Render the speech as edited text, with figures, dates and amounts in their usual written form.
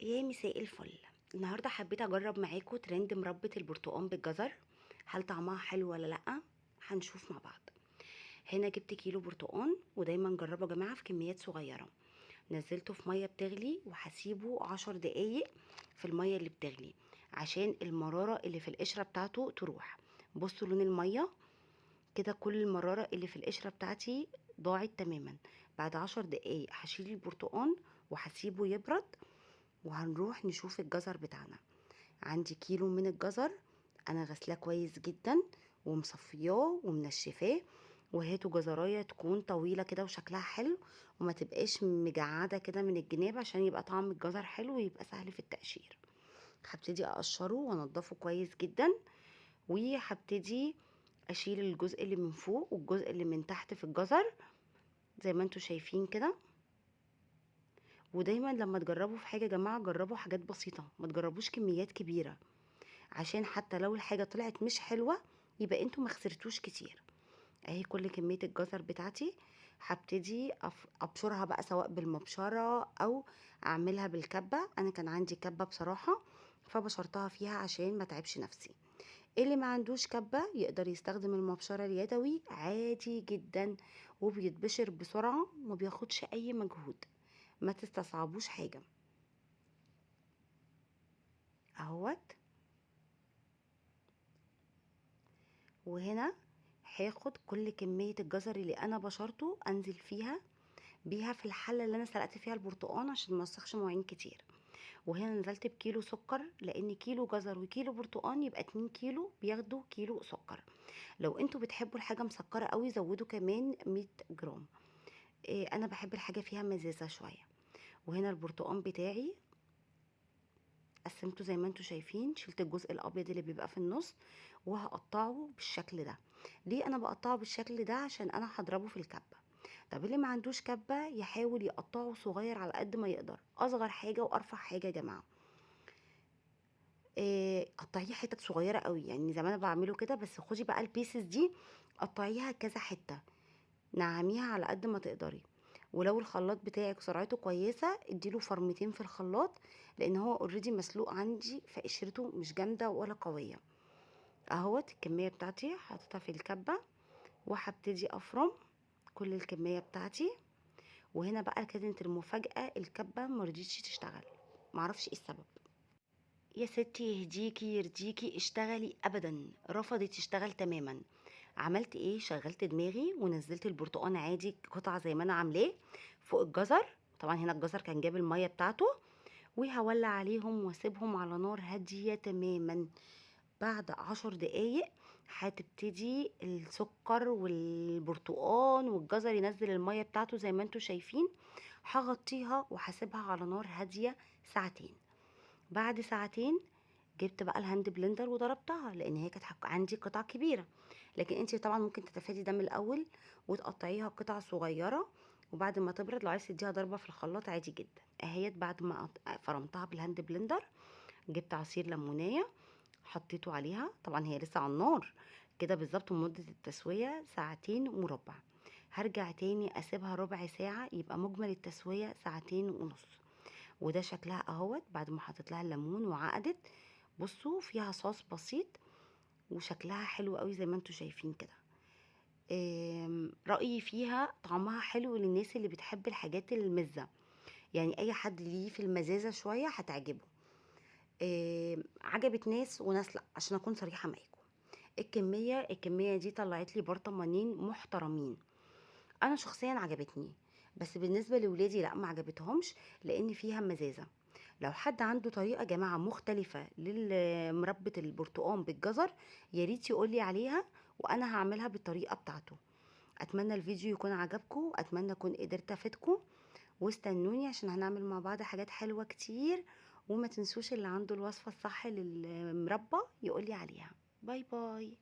يا مساء الفل. النهارده حبيت اجرب معاكم ترند مربى البرتقال بالجزر. هل طعمها حلو ولا لا؟ هنشوف مع بعض. هنا جبت كيلو برتقال، ودايما جربوا يا جماعه في كميات صغيره. نزلته في ميه بتغلي وهسيبه 10 دقايق في الميه اللي بتغلي عشان المراره اللي في القشره بتاعته تروح. بصوا لون الميه كده، كل المراره اللي في القشره بتاعتي ضاعت تماما. بعد 10 دقايق هشيل البرتقال وهسيبه يبرد، وهنروح نشوف الجزر بتاعنا. عندي كيلو من الجزر، انا غسلاه كويس جدا ومصفياه ومنشفاه. وهاتوا جزرايه تكون طويله كده وشكلها حلو، وما تبقاش مجعده كده من الجناب عشان يبقى طعم الجزر حلو ويبقى سهل في التقشير. هبتدي اقشره وانضفه كويس جدا، وهبتدي اشيل الجزء اللي من فوق والجزء اللي من تحت في الجزر زي ما انتوا شايفين كده. ودايما لما تجربوا في حاجه يا جماعه جربوا حاجات بسيطه، ما تجربوش كميات كبيره، عشان حتى لو الحاجه طلعت مش حلوه يبقى انتوا ما خسرتوش كتير. اهي كل كميه الجزر بتاعتي هبتدي ابشرها بقى، سواء بالمبشره او اعملها بالكبه. انا كان عندي كبه بصراحه فبشرتها فيها عشان ما تعبش نفسي. اللي ما عندوش كبه يقدر يستخدم المبشره اليدوي عادي جدا، وبيتبشر بسرعه وما بياخدش اي مجهود. ما تستصعبوش حاجه. اهوت. وهنا هاخد كل كمية الجزر اللي انا بشرته انزل فيها بيها في الحلة اللي انا سلقت فيها البرتقان عشان ما اوسخش مواعين كتير. وهنا نزلت بكيلو سكر، لان كيلو جزر وكيلو برتقان يبقى 2 كيلو بياخدوا كيلو سكر. لو انتوا بتحبوا الحاجة مسكرة قوي زودوا كمان 100 جرام. إيه، انا بحب الحاجة فيها مزازة شوية. وهنا البرتقان بتاعي قسمته زي ما انتوا شايفين، شلت الجزء الابيض اللي بيبقى في النص وهقطعه بالشكل ده. ليه انا بقطعه بالشكل ده؟ عشان انا هضربه في الكبه. طب اللي ما عندوش كبه يحاول يقطعه صغير على قد ما يقدر، اصغر حاجه وارفع حاجه يا جماعه. قطعيه حتت صغيره قوي، يعني زي ما انا بعمله كده، بس خدي بقى البيسز دي قطعيها كذا حته، نعميها على قد ما تقدري. ولو الخلاط بتاعك سرعته كويسه اديله فرمتين في الخلاط، لان هو اوريدي مسلوق عندي فقشرته مش جامده ولا قويه. اهوت الكميه بتاعتي حاططها في الكبه، وهبتدي افرم كل الكميه بتاعتي. وهنا بقى كانت المفاجاه، الكبه مرضتش تشتغل، معرفش ايه السبب. يا ستي يهديكي يرضيكي اشتغلي، ابدا رفضت تشتغل تماما. عملت ايه؟ شغلت دماغي ونزلت البرتقان عادي قطعه زي ما انا عاملاه فوق الجزر. طبعا هنا الجزر كان جاب الميه بتاعته، وهولع عليهم واسيبهم على نار هاديه تماما. بعد 10 دقايق هتبتدي السكر والبرتقان والجزر ينزل الميه بتاعته زي ما انتوا شايفين. هغطيها وهسيبها على نار هاديه ساعتين. بعد ساعتين جبت بقى الهاند بلندر وضربتها، لان هي كانت عندي قطع كبيره. لكن انت طبعا ممكن تتفادي ده من الاول وتقطعيها قطع صغيره، وبعد ما تبرد لو عايز تديها ضربه في الخلاط عادي جدا. اهيت بعد ما فرمتها بالهاند بلندر، جبت عصير ليمونيه حطيته عليها. طبعا هي لسه على النار كده بالظبط، مدة التسوية ساعتين وربع. هرجع تاني اسيبها ربع ساعة، يبقى مجمل التسوية ساعتين ونص. وده شكلها اهوت بعد ما حطيت لها الليمون وعقدت. بصوا فيها صوص بسيط وشكلها حلو قوي زي ما انتوا شايفين كده. رأيي فيها طعمها حلو للناس اللي بتحب الحاجات المزة، يعني اي حد ليه في المزازة شوية هتعجبه. عجبت ناس وناس لا، عشان اكون صريحة معاكم. الكمية دي طلعت لي برطمانين محترمين. انا شخصيا عجبتني، بس بالنسبة لولادي لا ما عجبتهمش، لان فيها مزازة. لو حد عنده طريقة يا جماعة مختلفة لمربى البرتقال بالجزر يا ريت يقولي عليها، وانا هعملها بالطريقة بتاعته. اتمنى الفيديو يكون عجبكم، اتمنى اكون قدرت افيدكم. واستنوني عشان هنعمل مع بعض حاجات حلوة كتير. وما تنسوش اللي عنده الوصفة الصح للمربى يقولي عليها. باي باي.